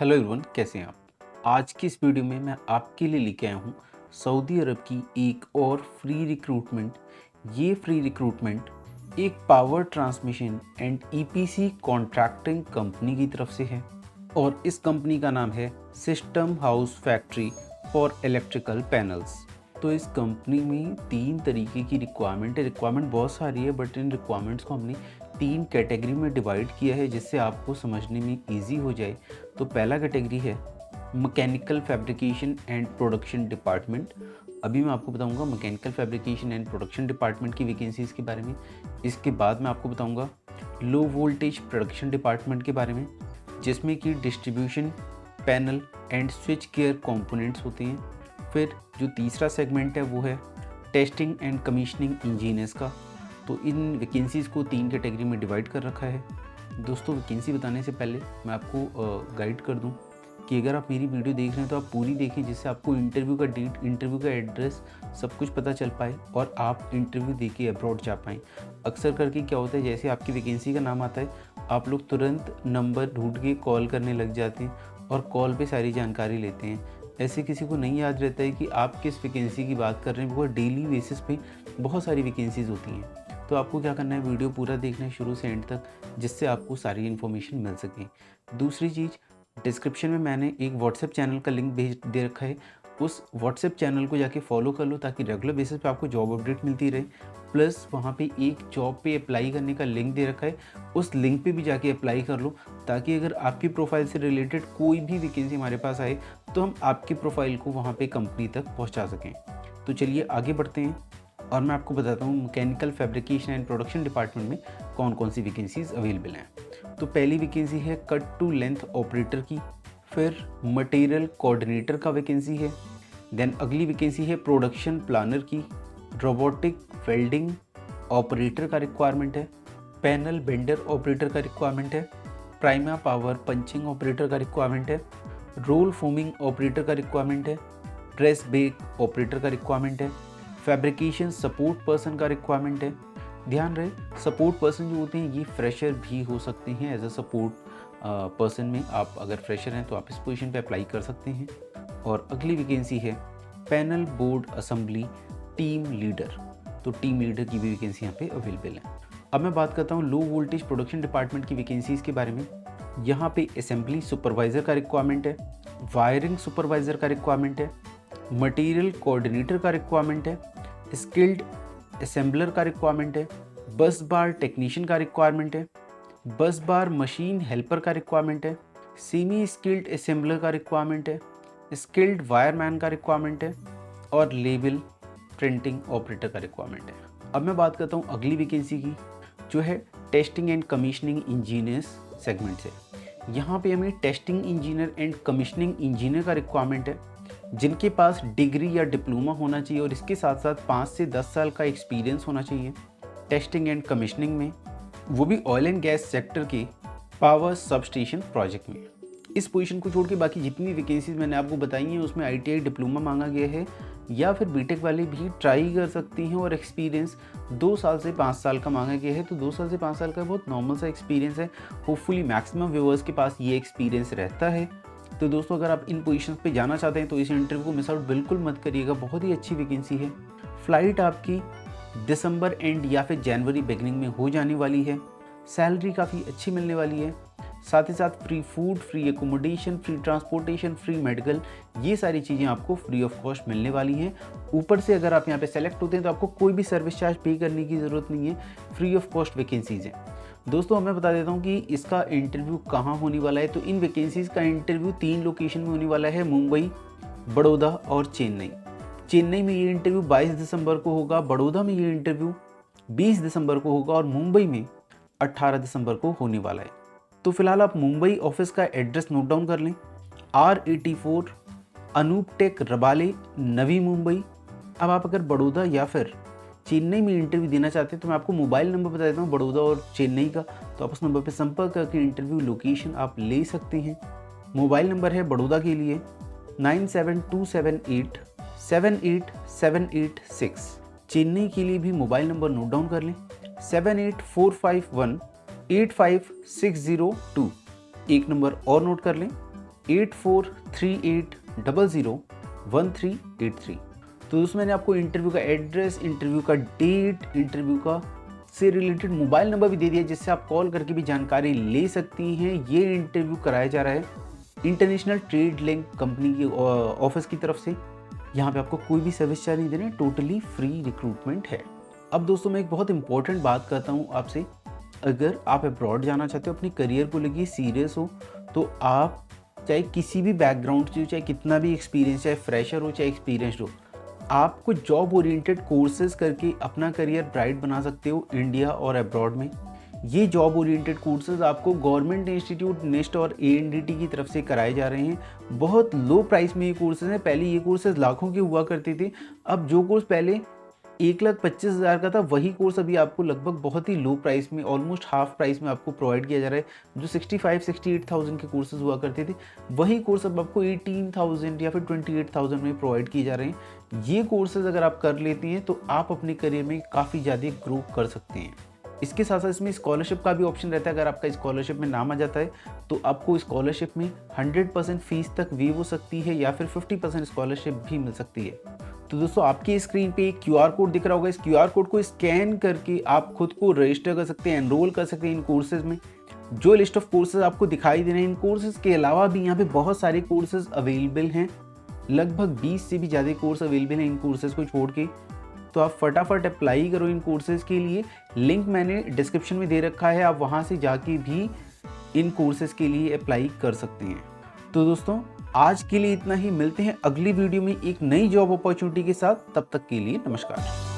Hello everyone, कैसे हैं आप। आज की इस वीडियो में मैं आपके लिए लेके आया हूँ सऊदी अरब की एक और फ्री रिक्रूटमेंट। ये फ्री रिक्रूटमेंट एक power transmission and EPC contracting company की तरफ से है और इस कंपनी का नाम है system house factory for electrical panels. तो इस कंपनी में 3 तरीके की रिक्वायरमेंट है। रिक्वायरमेंट बहुत सारी है, बट इन रिक्वायरमेंट्स को हमने 3 कैटेगरी में डिवाइड किया है जिससे आपको समझने में ईजी हो जाए। तो पहला कैटेगरी है mechanical fabrication and production department. अभी मैं आपको बताऊंगा mechanical fabrication and production department की वैकेंसीज़ के बारे में। इसके बाद मैं आपको बताऊंगा लो वोल्टेज प्रोडक्शन डिपार्टमेंट के बारे में, जिसमें कि distribution panel and switch gear components होते हैं। फिर जो तीसरा सेगमेंट है वो है टेस्टिंग एंड कमीशनिंग इंजीनियर्स का। तो इन वैकेंसीज़ को 3 कैटेगरी में डिवाइड कर रखा है। दोस्तों, वैकेंसी बताने से पहले मैं आपको गाइड कर दूं कि अगर आप मेरी वीडियो देख रहे हैं तो आप पूरी देखें, जिससे आपको इंटरव्यू का डेट, इंटरव्यू का एड्रेस सब कुछ पता चल पाए और आप इंटरव्यू दे के अब्रॉड जा पाएँ। अक्सर करके क्या होता है, जैसे आपकी वैकेंसी का नाम आता है आप लोग तुरंत नंबर ढूंढ के कॉल करने लग जाते हैं और कॉल पे सारी जानकारी लेते हैं। ऐसे किसी को नहीं याद रहता है कि आप किस वैकेंसी की बात कर रहे हैं, बिकॉज डेली बेसिस पे बहुत सारी वैकेंसीज़ होती हैं। तो आपको क्या करना है, वीडियो पूरा देखना है शुरू से एंड तक, जिससे आपको सारी इन्फॉर्मेशन मिल सके। दूसरी चीज़, डिस्क्रिप्शन में मैंने एक व्हाट्सएप चैनल का लिंक भेज दे रखा है। उस व्हाट्सएप चैनल को जाके फॉलो कर लो ताकि रेगुलर बेसिस पे आपको जॉब अपडेट मिलती रहे। प्लस वहाँ पे एक जॉब पे अप्लाई करने का लिंक दे रखा है, उस लिंक पे भी जाके अप्लाई कर लो ताकि अगर आपकी प्रोफाइल से रिलेटेड कोई भी वैकेंसी हमारे पास आए तो हम आपकी प्रोफाइल को वहाँ पे कंपनी तक पहुँचा सकें। तो चलिए आगे बढ़ते हैं और मैं आपको बताता हूँ mechanical fabrication and production department में कौन कौन सी वैकेंसीज अवेलेबल हैं। तो पहली वैकेंसी है कट टू लेंथ ऑपरेटर की। फिर मटेरियल कोऑर्डिनेटर का वैकेंसी है। देन अगली वैकेंसी है प्रोडक्शन प्लानर की। रोबोटिक वेल्डिंग ऑपरेटर का रिक्वायरमेंट है। पैनल बेंडर ऑपरेटर का रिक्वायरमेंट है। प्राइमा पावर पंचिंग ऑपरेटर का रिक्वायरमेंट है। रोल फोमिंग ऑपरेटर का रिक्वायरमेंट है। प्रेस बेक ऑपरेटर का रिक्वायरमेंट है। फैब्रिकेशन सपोर्ट पर्सन का रिक्वायरमेंट है। ध्यान रहे, सपोर्ट पर्सन जो होते हैं ये फ्रेशर भी हो सकते हैं। एज अ सपोर्ट पर्सन में आप अगर फ्रेशर हैं तो आप इस पोजीशन पे अप्लाई कर सकते हैं। और अगली वैकेंसी है panel board assembly team leader. तो टीम लीडर की भी वैकेंसी यहाँ पे अवेलेबल है। अब मैं बात करता हूँ लो वोल्टेज प्रोडक्शन डिपार्टमेंट की वैकेंसीज़ के बारे में। यहाँ पे असेंबली सुपरवाइज़र का रिक्वायरमेंट है। वायरिंग सुपरवाइज़र का रिक्वायरमेंट है। मटेरियल कोऑर्डिनेटर का रिक्वायरमेंट है। स्किल्ड असेंबलर का रिक्वायरमेंट है। बस बार टेक्नीशियन का रिक्वायरमेंट है। बस बार मशीन हेल्पर का रिक्वायरमेंट है। सेमी स्किल्ड असेंबलर का रिक्वायरमेंट है। स्किल्ड वायरमैन का रिक्वायरमेंट है और लेबल प्रिंटिंग ऑपरेटर का रिक्वायरमेंट है। अब मैं बात करता हूँ अगली वैकेंसी की, जो है testing and commissioning engineers segment से। यहाँ पे हमें testing engineer and commissioning engineer का रिक्वायरमेंट है, जिनके पास डिग्री या डिप्लोमा होना चाहिए और इसके साथ साथ 5 से 10 साल का एक्सपीरियंस होना चाहिए टेस्टिंग एंड कमीशनिंग में, वो भी ऑयल एंड गैस सेक्टर के पावर सबस्टेशन प्रोजेक्ट में। इस पोजीशन को छोड़ के बाकी जितनी वैकेंसीज मैंने आपको बताई हैं उसमें आईटीआई डिप्लोमा मांगा गया है, या फिर बीटेक वाले भी ट्राई कर सकती हैं। और एक्सपीरियंस 2 साल से 5 साल का मांगा गया है। तो 2 साल से 5 साल का बहुत नॉर्मल सा एक्सपीरियंस है। होपफुली मैक्सिमम व्यूअर्स के पास ये एक्सपीरियंस रहता है। तो दोस्तों, अगर आप इन पोजीशंस पे जाना चाहते हैं तो इस इंटरव्यू को मिस आउट बिल्कुल मत करिएगा। बहुत ही अच्छी वैकेंसी है। फ्लाइट आपकी दिसंबर एंड या फिर जनवरी बिगनिंग में हो जाने वाली है। सैलरी काफ़ी अच्छी मिलने वाली है। साथ ही साथ free food, free accommodation, free transportation, free medical, ये सारी चीज़ें आपको फ्री ऑफ कॉस्ट मिलने वाली हैं। ऊपर से अगर आप यहाँ पे सेलेक्ट होते हैं तो आपको कोई भी सर्विस चार्ज पे करने की ज़रूरत नहीं है। फ्री ऑफ कॉस्ट वैकेंसीज़ हैं। दोस्तों, मैं बता देता हूँ कि इसका इंटरव्यू कहाँ होने वाला है। तो इन वैकेंसीज़ का इंटरव्यू 3 लोकेशन में होने वाला है, मुंबई, बड़ौदा और चेन्नई। चेन्नई में ये इंटरव्यू 22 दिसंबर को होगा, बड़ौदा में ये इंटरव्यू 20 दिसंबर को होगा और मुंबई में 18 दिसंबर को होने वाला है। तो फिलहाल आप मुंबई ऑफिस का एड्रेस नोट डाउन कर लें, R84 अनूप टेक रबाले, नवी मुंबई। अब आप अगर बड़ौदा या फिर चेन्नई में इंटरव्यू देना चाहते हैं तो मैं आपको मोबाइल नंबर बता देता हूँ बड़ौदा और चेन्नई का। तो आप उस नंबर पर संपर्क करके इंटरव्यू लोकेशन आप ले सकते हैं। मोबाइल नंबर है बड़ौदा के लिए 9727878786। चेन्नई के लिए भी मोबाइल नंबर नोट डाउन कर लें 7845185602। एक नंबर और नोट कर लें 8438001383। तो दोस्तों मैंने आपको इंटरव्यू का एड्रेस, इंटरव्यू का डेट, इंटरव्यू का से रिलेटेड मोबाइल नंबर भी दे दिया, जिससे आप कॉल करके भी जानकारी ले सकती हैं। ये इंटरव्यू कराया जा रहा है इंटरनेशनल ट्रेड लिंक कंपनी की ऑफिस की तरफ से। यहाँ पे आपको कोई भी सर्विस चार्ज नहीं देने, टोटली फ्री रिक्रूटमेंट है। अब दोस्तों मैं एक बहुत इंपॉर्टेंट बात करता हूँ आपसे, अगर आप अब्रॉड जाना चाहते हो, अपनी करियर को लेके सीरियस हो, तो आप चाहे किसी भी बैकग्राउंड से हो, चाहे कितना भी एक्सपीरियंस, चाहे फ्रेशर हो चाहे एक्सपीरियंस्ड हो, आपको जॉब ओरिएंटेड कोर्सेज करके अपना करियर ब्राइट बना सकते हो इंडिया और अब्रॉड में। ये जॉब ओरिएंटेड कोर्सेज आपको गवर्नमेंट इंस्टीट्यूट नेस्ट और ANDT की तरफ से कराए जा रहे हैं। बहुत लो प्राइस में ये कोर्सेज हैं। पहले ये कोर्सेज लाखों के हुआ करते थे, अब जो कोर्स पहले 1,25,000 का था, वही कोर्स अभी आपको लगभग बहुत ही लो प्राइस में, ऑलमोस्ट हाफ प्राइस में आपको प्रोवाइड किया जा रहा है। जो 65-68,000 के कोर्सेज हुआ करते थे, वही कोर्स अब आपको 18,000 या फिर 28,000 में प्रोवाइड किए जा रहे हैं। ये कोर्सेज अगर आप कर लेती हैं तो आप अपने करियर में काफ़ी ज़्यादा ग्रो कर सकते हैं। इसके साथ साथ इसमें स्कॉलरशिप का भी ऑप्शन रहता है। अगर आपका स्कॉलरशिप में नाम आ जाता है तो आपको स्कॉलरशिप में 100% फीस तक वेव हो सकती है, या फिर 50% स्कॉलरशिप भी मिल सकती है। तो दोस्तों आपकी स्क्रीन पे एक QR कोड दिख रहा होगा, इस QR कोड को स्कैन करके आप खुद को रजिस्टर कर सकते हैं, एनरोल कर सकते हैं इन कोर्सेज में। जो लिस्ट ऑफ कोर्सेज आपको दिखाई दे रहे हैं, इन कोर्सेज के अलावा भी यहाँ पे बहुत सारे कोर्सेज अवेलेबल हैं। लगभग 20 से भी ज़्यादा कोर्स अवेलेबल हैं इन कोर्सेज को छोड़ के। तो आप फटाफट अप्लाई करो इन कोर्सेज के लिए। लिंक मैंने डिस्क्रिप्शन में दे रखा है, आप वहाँ से जाके भी इन कोर्सेज के लिए अप्लाई कर सकते हैं। तो दोस्तों आज के लिए इतना ही, मिलते हैं अगली वीडियो में एक नई जॉब अपॉर्चुनिटी के साथ। तब तक के लिए नमस्कार।